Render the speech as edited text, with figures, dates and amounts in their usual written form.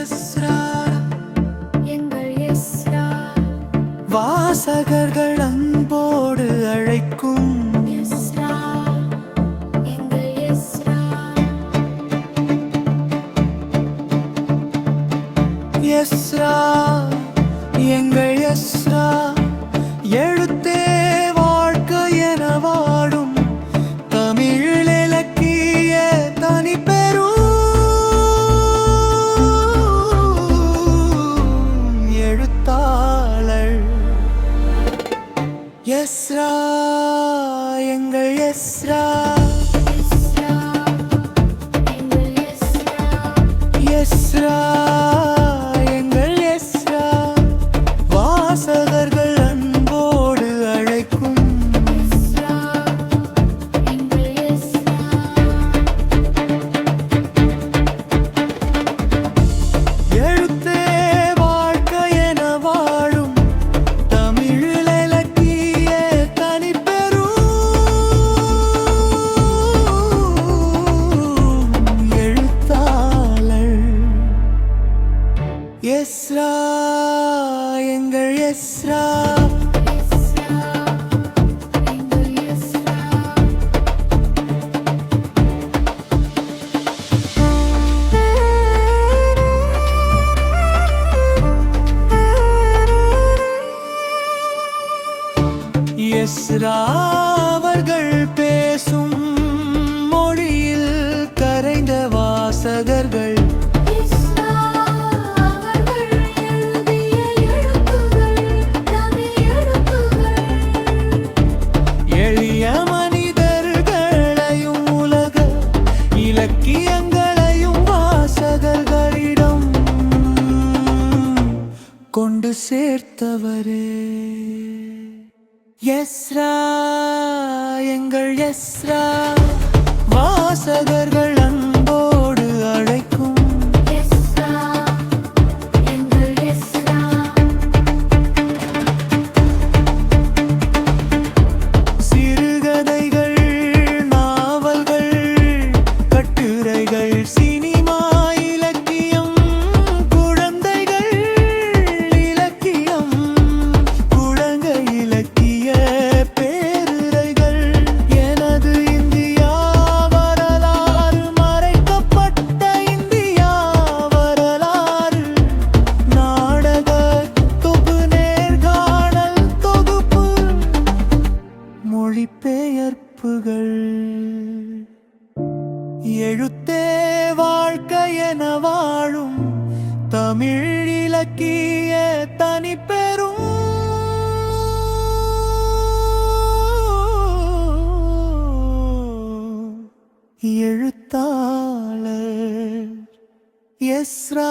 Ezra எங்கள் Ezra வாசகர்கள் அன்போடு அழைக்கும் எஸ்ரா எங்கள் எஸ்ரா எஸ்ரா எங்கள் எஸ்ரா எழுத்தே வாழ்க்கை என வாடும் தமிழ் இலக்கிய தனி எழுத்தாளர் எஸ்ரா எங்கள் எஸ்ரா எஸ்ரா எங்கள் எஸ்ரா வாசகர்கள் அன்போடு அழைக்கும் எழுத்தே வாழ்க்கை என வாழும் தமிழ் இலக்கிய தனி எழுத்தாளர் எஸ்ரா எங்கள் எஸ்ரா எஸ்ரா அவர்கள் பேசும் மொழியில் கரைந்த வாசகர்கள் எளிய மனிதர்களையும் உலக இலக்கியங்களையும் வாசகர்களிடம் கொண்டு சேர்த்தவரே எஸ்ரா எங்கள் எஸ்ரா வாசகர்கள் அன்போடு அழைக்கும் சிறுகதைகள் நாவல்கள் கட்டுரைகள் சினிமா இலக்கியம் குழந்தைகள் இலக்கியம் குழந்தை இலக்கிய பேருரைகள் எனது இந்தியா வரலாறு மறைக்கப்பட்ட இந்தியா வரலாறு நாடக தொகு நேர்காணல் தொகுப்பு மொழிபெயர்ப்புகள் எழுத்தே வாழ்க்கை என வாழும் தமிழ் இலக்கிய தனி எழுத்தாளர் எஸ்ரா